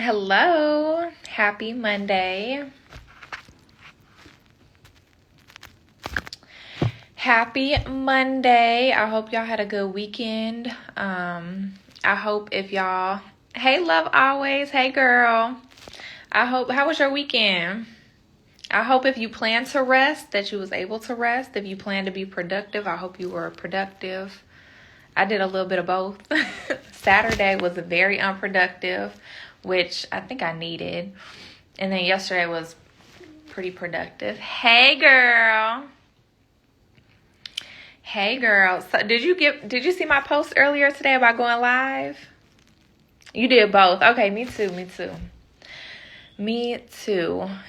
Hello, happy Monday. Happy Monday. I hope y'all had a good weekend. I hope if y'all, hey love always, hey girl. How was your weekend? I hope if you plan to rest that you was able to rest. If you plan to be productive, I hope you were productive. I did a little bit of both. Saturday was very unproductive, which I think I needed. And then yesterday was pretty productive. Hey girl. Hey girl. So did you see my post earlier today about going live? You did both. Okay, me too.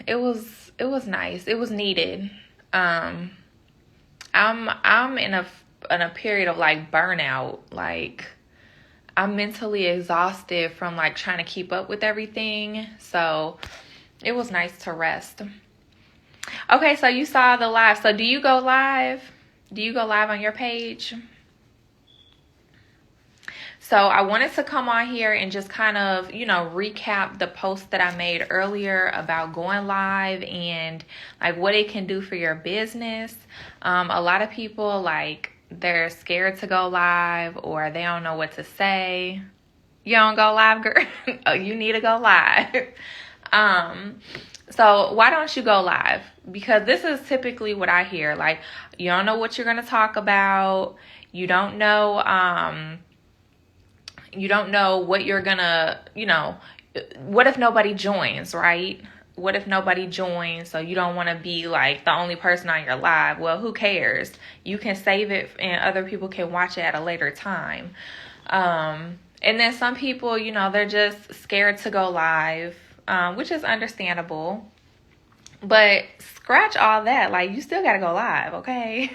It was nice. It was needed. I'm in a period of like burnout. Like I'm mentally exhausted from like trying to keep up with everything. So it was nice to rest. Okay, so you saw the live. So do you go live? Do you go live on your page? So I wanted to come on here and just kind of, recap the post that I made earlier about going live and like what it can do for your business. A lot of people they're scared to go live or they don't know what to say. You don't go live, girl? Oh, you need to go live. So why don't you go live? Because this is typically what I hear. Like, you don't know what you're going to talk about. You don't know what you're going to, what if nobody joins, right? What if nobody joins? So you don't want to be like the only person on your live. Well, who cares? You can save it and other people can watch it at a later time. And then some people, they're just scared to go live, which is understandable. But scratch all that. Like, you still got to go live, okay?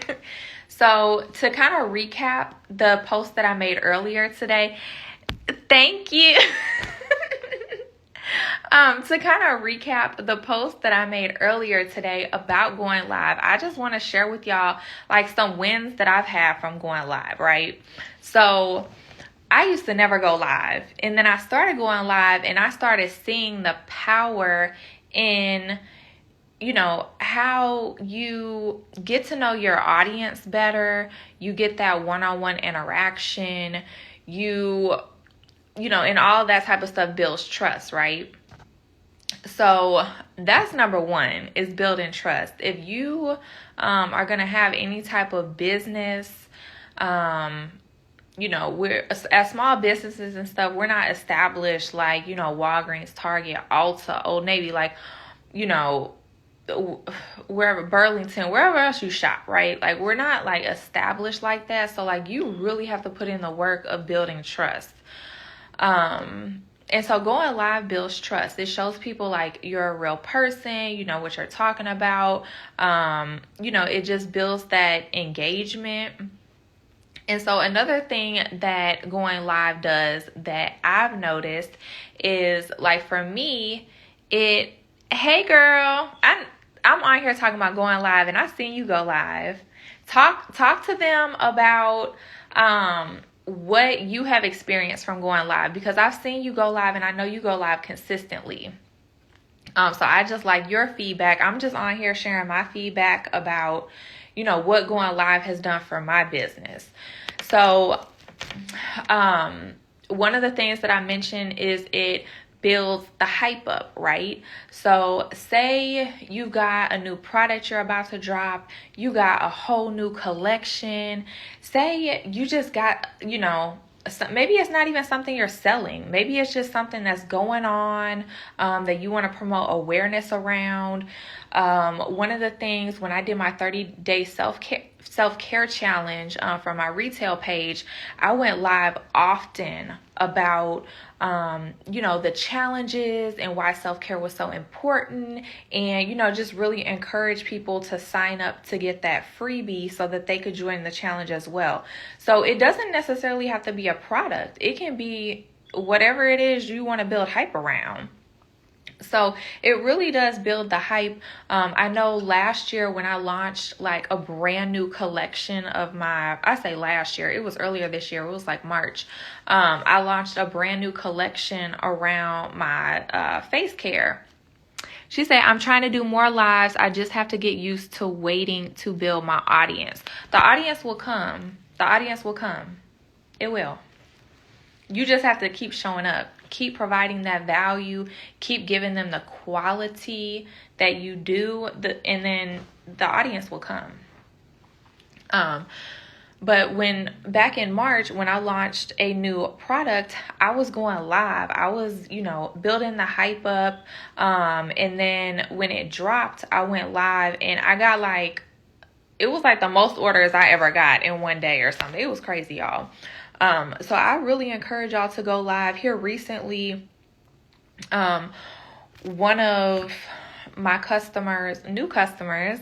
So to kind of recap the post that I made earlier today, thank you. To kind of recap the post that I made earlier today about going live, I just want to share with y'all like some wins that I've had from going live, right? So I used to never go live, and then I started going live and I started seeing the power in how you get to know your audience better. You get that one-on-one interaction. And all that type of stuff builds trust, right? So that's number one, is building trust. If you are going to have any type of business, we're as small businesses and stuff, we're not established like, Walgreens, Target, Ulta, Old Navy, like, wherever, Burlington, wherever else you shop, right? Like, we're not like established like that. So like, you really have to put in the work of building trust. And so going live builds trust. It shows people like you're a real person, you know what you're talking about. It just builds that engagement. And so another thing that going live does that I've noticed is like, for me, hey girl, I'm on here talking about going live, and I've seen you go live. Talk to them about what you have experienced from going live, because I've seen you go live and I know you go live consistently. So I just like your feedback. I'm just on here sharing my feedback about, what going live has done for my business. So one of the things that I mentioned is it builds the hype up, right? So say you got a new product you're about to drop, you got a whole new collection. Say you just got, maybe it's not even something you're selling. Maybe it's just something that's going on that you want to promote awareness around. One of the things when I did my 30-day self-care challenge for my retail page, I went live often about the challenges and why self-care was so important, and just really encourage people to sign up to get that freebie so that they could join the challenge as well. So it doesn't necessarily have to be a product. It can be whatever it is you want to build hype around. So it really does build the hype. I know last year when I launched like a brand new collection of I say last year, it was earlier this year, it was like March. I launched a brand new collection around my face care. She said, I'm trying to do more lives. I just have to get used to waiting to build my audience. The audience will come. The audience will come. It will. You just have to keep showing up, keep providing that value, keep giving them the quality that you do, and then the audience will come. But back in March, when I launched a new product, I was going live. I was, building the hype up. And then when it dropped, I went live and I got it was like the most orders I ever got in one day or something. It was crazy, y'all. So I really encourage y'all to go live. Here recently, one of my new customers,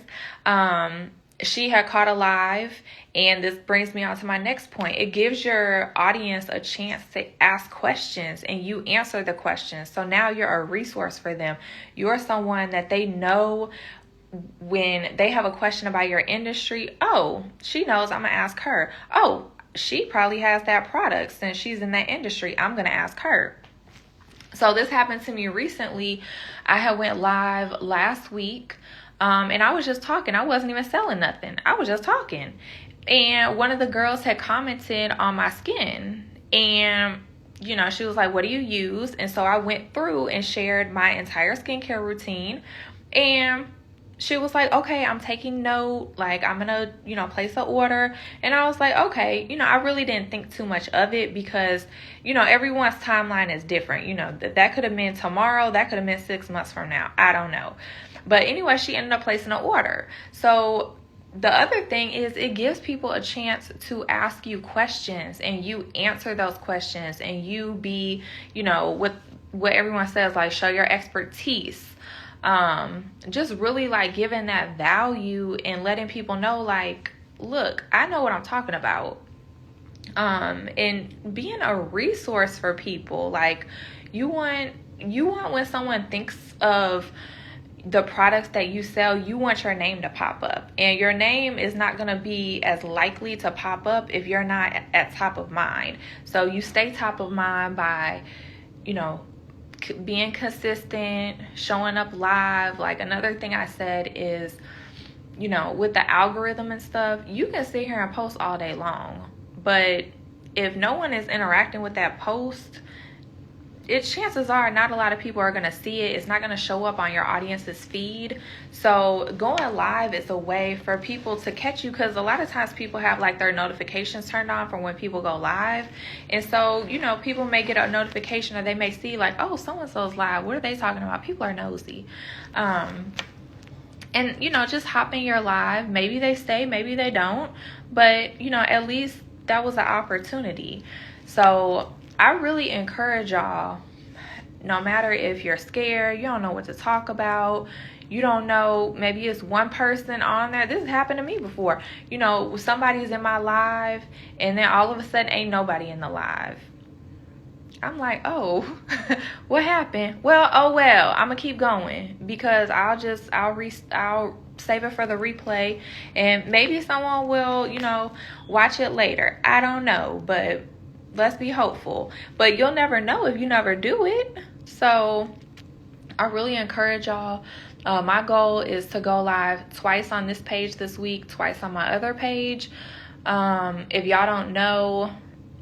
she had caught a live, and this brings me on to my next point. It gives your audience a chance to ask questions, and you answer the questions. So now you're a resource for them. You're someone that they know when they have a question about your industry. Oh, she knows, I'm going to ask her. Oh, she probably has that product since she's in that industry. I'm going to ask her. So this happened to me recently. I had went live last week, and I was just talking. I wasn't even selling nothing. I was just talking. And one of the girls had commented on my skin, and she was like, what do you use? And so I went through and shared my entire skincare routine, and she was like, okay, I'm taking note. Like, I'm going to, place an order. And I was like, okay, I really didn't think too much of it because, everyone's timeline is different. That could have been tomorrow. That could have been 6 months from now. I don't know. But anyway, she ended up placing an order. So the other thing is it gives people a chance to ask you questions, and you answer those questions, and you be, with what everyone says, like, show your expertise. Just really giving that value and letting people know, look, I know what I'm talking about. And being a resource for people. You want when someone thinks of the products that you sell, you want your name to pop up, and your name is not going to be as likely to pop up if you're not at top of mind. So you stay top of mind by, being consistent, showing up live. Another thing I said is, with the algorithm and stuff, you can sit here and post all day long, but if no one is interacting with that post, chances are not a lot of people are going to see it. It's not going to show up on your audience's feed. So going live is a way for people to catch you, because a lot of times people have their notifications turned on from when people go live. And so, people may get a notification, or they may see oh, so-and-so's live. What are they talking about? People are nosy. And, just hop in your live. Maybe they stay, maybe they don't. But, at least that was an opportunity. So I really encourage y'all, no matter if you're scared, you don't know what to talk about, you don't know, maybe it's one person on there. This has happened to me before. Somebody's in my live, and then all of a sudden ain't nobody in the live. I'm like, oh, what happened? Well, I'm going to keep going, because I'll save it for the replay, and maybe someone will, watch it later. I don't know, but let's be hopeful. But you'll never know if you never do it. So I really encourage y'all. My goal is to go live twice on this page this week, twice on my other page. If y'all don't know,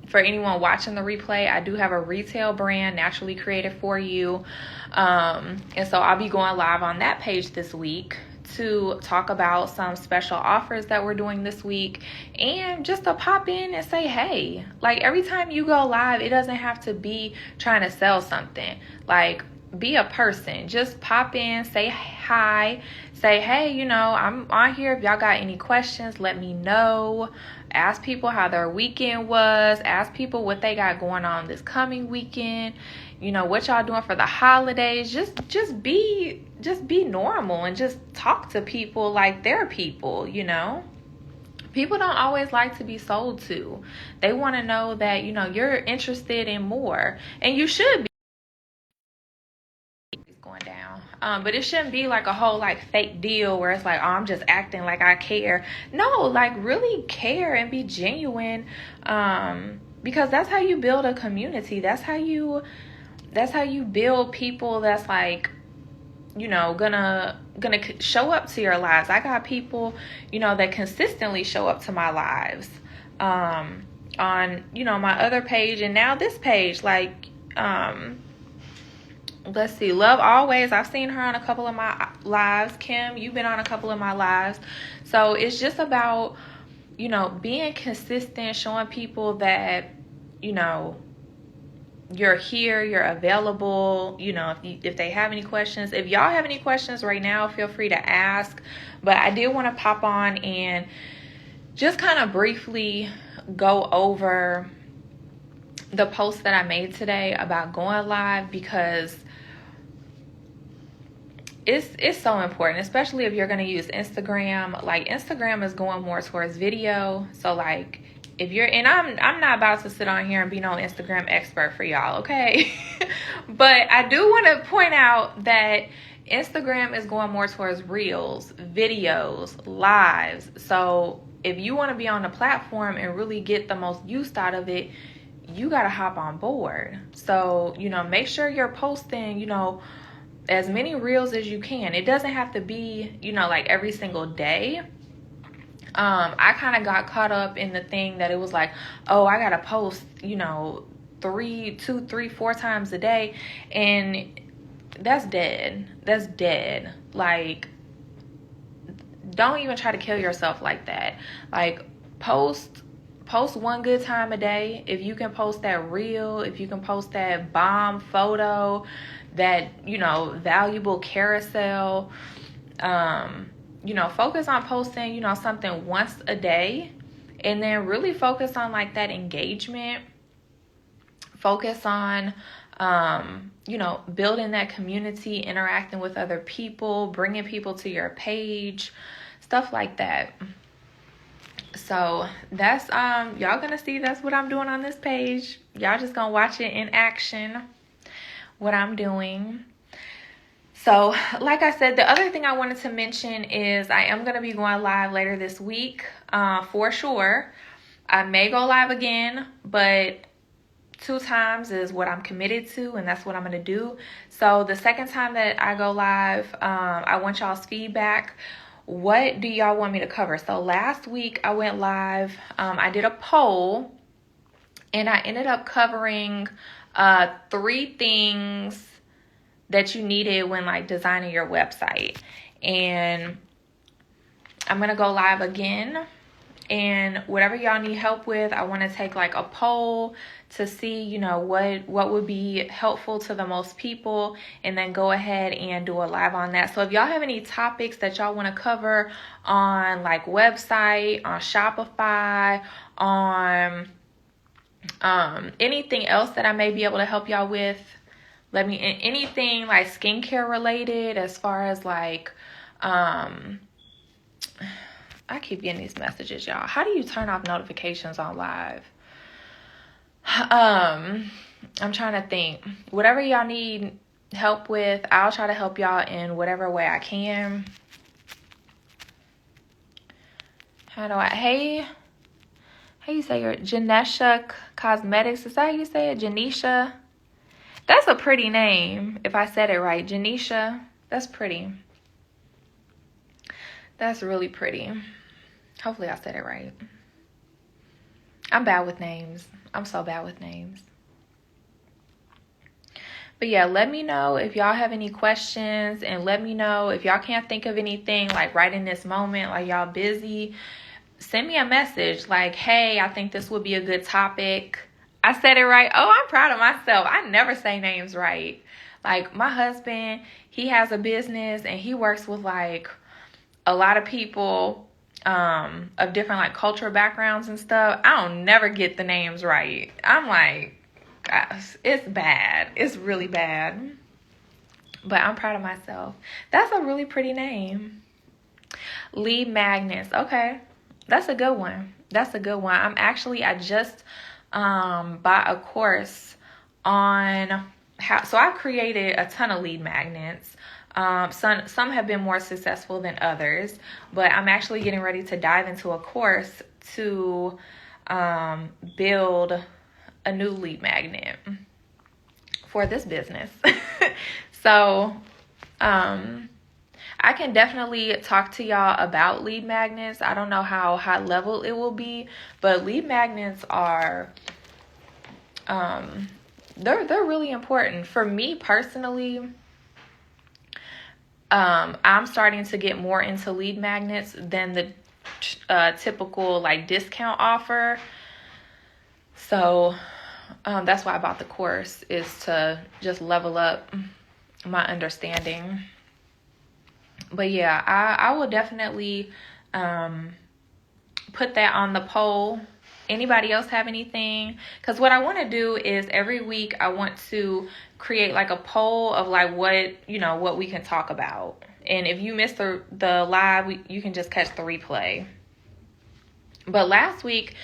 for anyone watching the replay, I do have a retail brand, Naturally Created For You. And so I'll be going live on that page this week to talk about some special offers that we're doing this week, and just to pop in and say, hey, every time you go live, it doesn't have to be trying to sell something. Be a person. Just pop in, say hi, say, hey, I'm on here. If y'all got any questions, let me know. Ask people how their weekend was. Ask people what they got going on this coming weekend. What y'all doing for the holidays. Just be normal, and just talk to people like they're people. People don't always like to be sold to. They want to know that you're interested in more, and you should be. going down. But it shouldn't be like a whole like fake deal where it's like, oh, I'm just acting like I care. No, like really care and be genuine. Because that's how you build a community. That's how you build people that's like, you know, gonna show up to your lives. I got people, you know, that consistently show up to my lives. On, you know, my other page and now this page, like, let's see, Love Always, I've seen her on a couple of my lives. Kim, you've been on a couple of my lives. So it's just about, you know, being consistent, showing people that, you know, you're here, you're available. You know, if they have any questions, if y'all have any questions right now, feel free to ask. But I did want to pop on and just kind of briefly go over the post that I made today about going live, because it's so important, especially if you're going to use Instagram. Like, Instagram is going more towards video. So like, if you're, and I'm not about to sit on here and be no Instagram expert for y'all, okay? But I do want to point out that Instagram is going more towards reels, videos, lives. So if you want to be on the platform and really get the most use out of it, you got to hop on board. So, you know, make sure you're posting, you know, as many reels as you can. It doesn't have to be, you know, like every single day. I kind of got caught up in the thing that it was like, oh, I got to post, you know, 2, 3, 4 times a day. And that's dead. That's dead. Like, don't even try to kill yourself like that. Like, post one good time a day. If you can post that reel, if you can post that bomb photo, that, you know, valuable carousel, you know, focus on posting, you know, something once a day, and then really focus on like that engagement. Focus on, you know, building that community, interacting with other people, bringing people to your page, stuff like that. So that's, y'all gonna see that's what I'm doing on this page. Y'all just gonna watch it in action, what I'm doing. So like I said, the other thing I wanted to mention is I am gonna be going live later this week, for sure. I may go live again, but 2 times is what I'm committed to, and that's what I'm gonna do. So the second time that I go live, I want y'all's feedback. What do y'all want me to cover? So last week I went live, I did a poll, and I ended up covering 3 things that you needed when like designing your website. And I'm gonna go live again, and whatever y'all need help with, I want to take like a poll to see, you know, what would be helpful to the most people, and then go ahead and do a live on that. So if y'all have any topics that y'all want to cover on like website, on Shopify, on anything else that I may be able to help y'all with, let me, anything like skincare related, as far as like, I keep getting these messages, y'all. How do you turn off notifications on live? I'm trying to think. Whatever y'all need help with, I'll try to help y'all in whatever way I can. How do I, hey, how you say your Janesha Cosmetics? Is that how you say it? Janisha? That's a pretty name, if I said it right. Janisha, that's pretty. That's really pretty. Hopefully I said it right. I'm bad with names. I'm so bad with names. But yeah, let me know if y'all have any questions, and let me know if y'all can't think of anything like right in this moment, like y'all busy. Send me a message like, hey, I think this would be a good topic. I said it right. Oh, I'm proud of myself. I never say names right. Like, my husband, he has a business and he works with like a lot of people of different like cultural backgrounds and stuff. I don't never get the names right. I'm like, gosh, it's bad. It's really bad. But I'm proud of myself. That's a really pretty name. Lee Magnus. Okay. That's a good one. That's a good one. I just bought a course on so I've created a ton of lead magnets. Some have been more successful than others, but I'm actually getting ready to dive into a course to build a new lead magnet for this business. So I can definitely talk to y'all about lead magnets. I don't know how high level it will be, but lead magnets are they're really important. For me personally, I'm starting to get more into lead magnets than the typical like discount offer. So that's why I bought the course, is to just level up my understanding. But yeah, I will definitely put that on the poll. Anybody else have anything? Because what I want to do is every week I want to create like a poll of like what we can talk about. And if you missed the live, you can just catch the replay. But last week,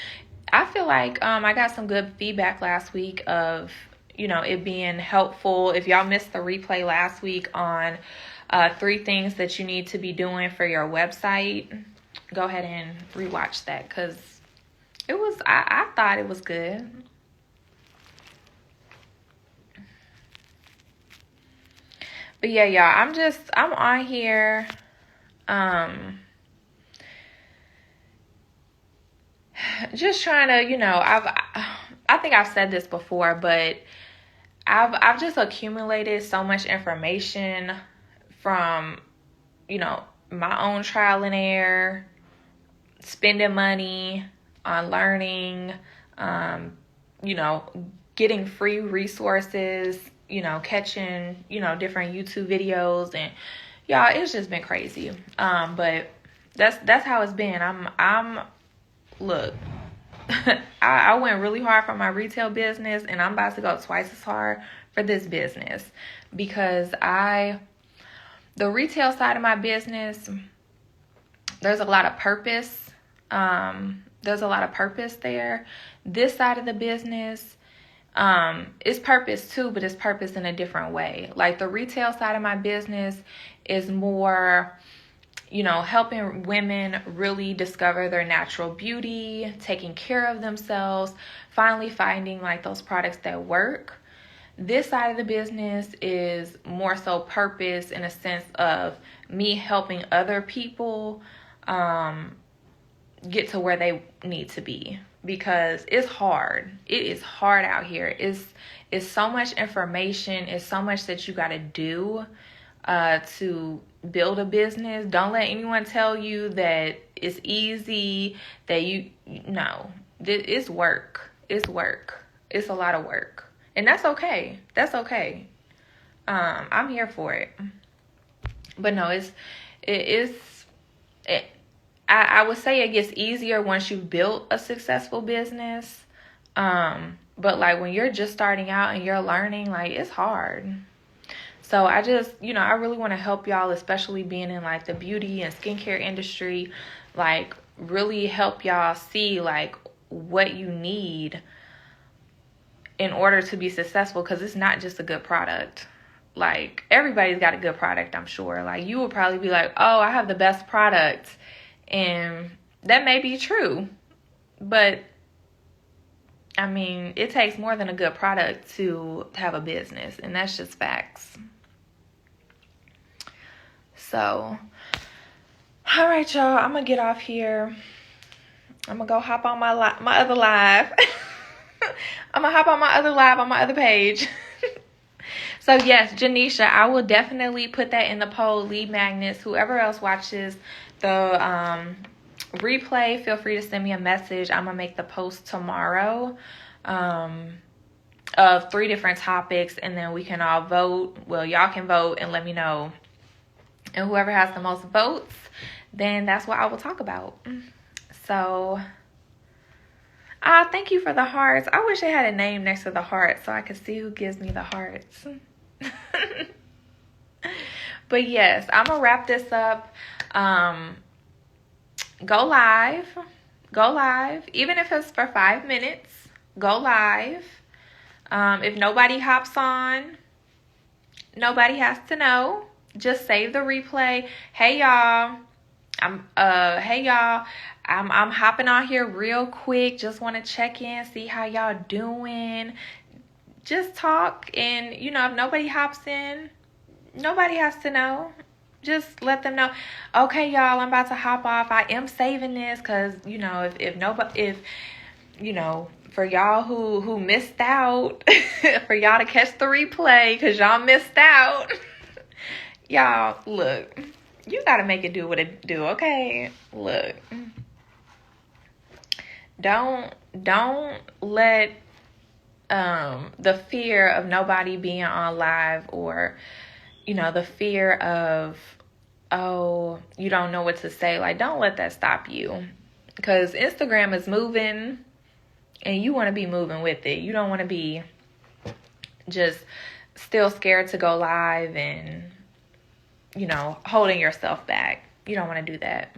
I feel like I got some good feedback last week of, it being helpful. If y'all missed the replay last week on 3 things that you need to be doing for your website, go ahead and rewatch that, because I thought it was good. But yeah, y'all, I'm on here. Just trying to, I think I've said this before, but I've just accumulated so much information from, my own trial and error, spending money on learning, getting free resources, catching, different YouTube videos, and y'all, it's just been crazy. But that's how it's been. Look, I went really hard for my retail business, and I'm about to go twice as hard for this business, because the retail side of my business, there's a lot of purpose. There's a lot of purpose there. This side of the business, is purpose too, but it's purpose in a different way. Like the retail side of my business is more, helping women really discover their natural beauty, taking care of themselves, finally finding like those products that work. This side of the business is more so purpose in a sense of me helping other people get to where they need to be, because it's hard. It is hard out here. It's so much information. It's so much that you got to do to build a business. Don't let anyone tell you that it's easy, that it's work. It's work. It's a lot of work. And that's okay. That's okay. I'm here for it. But no, I would say it gets easier once you've built a successful business. But like when you're just starting out and you're learning, like it's hard. So I just, I really want to help y'all, especially being in like the beauty and skincare industry, like really help y'all see like what you need in order to be successful, because it's not just a good product. Like everybody's got a good product, I'm sure. Like you will probably be like, oh, I have the best product. And that may be true, but I mean, it takes more than a good product to have a business, and that's just facts. So, all right, y'all, I'm gonna get off here. I'm gonna go hop on my other live. I'm gonna hop on my other live on my other page. So yes, Janisha, I will definitely put that in the poll, lead magnets. Whoever else watches the replay, feel free to send me a message. I'm gonna make the post tomorrow of 3 different topics, and then we can all vote. Well, y'all can vote and let me know, and whoever has the most votes, then that's what I will talk about. So thank you for the hearts. I wish it had a name next to the heart so I could see who gives me the hearts. But yes, I'm gonna wrap this up. Go live, even if it's for 5 minutes. Go live. If nobody hops on, Nobody has to know. Just save the replay. Hey y'all. Hey y'all. I'm hopping on here real quick. Just want to check in, see how y'all doing. Just talk, and if nobody hops in, nobody has to know. Just let them know. Okay, y'all, I'm about to hop off. I am saving this because if nobody, if for y'all who missed out, for y'all to catch the replay because y'all missed out. Y'all, look, you gotta make it do what it do. Okay, look, don't let the fear of nobody being on live, or the fear of, oh, you don't know what to say. Like, don't let that stop you, because Instagram is moving and you want to be moving with it. You don't want to be just still scared to go live and holding yourself back. You don't want to do that.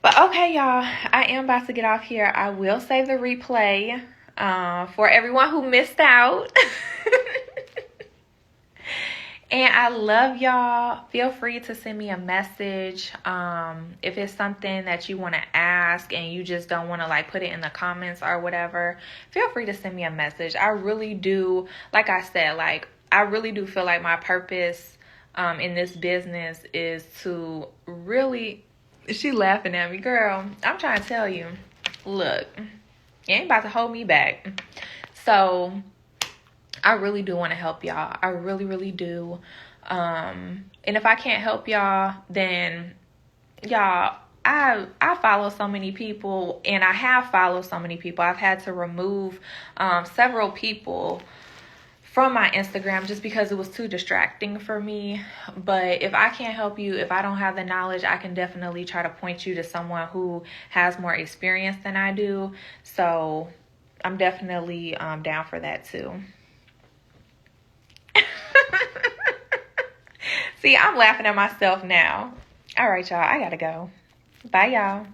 But okay, y'all, I am about to get off here. I will save the replay for everyone who missed out. And I love y'all. Feel free to send me a message. If it's something that you want to ask and you just don't want to put it in the comments or whatever, feel free to send me a message. I really do, like I said, I really do feel like my purpose in this business is to really, she laughing at me, girl. I'm trying to tell you, look, you ain't about to hold me back. So I really do want to help y'all. I really, really do. And if I can't help y'all, then y'all, I follow so many people, and I have followed so many people. I've had to remove several people from my Instagram just because it was too distracting for me. But if I can't help you, if I don't have the knowledge, I can definitely try to point you to someone who has more experience than I do. So I'm definitely down for that too. See, I'm laughing at myself now. All right, y'all. I gotta go. Bye, y'all.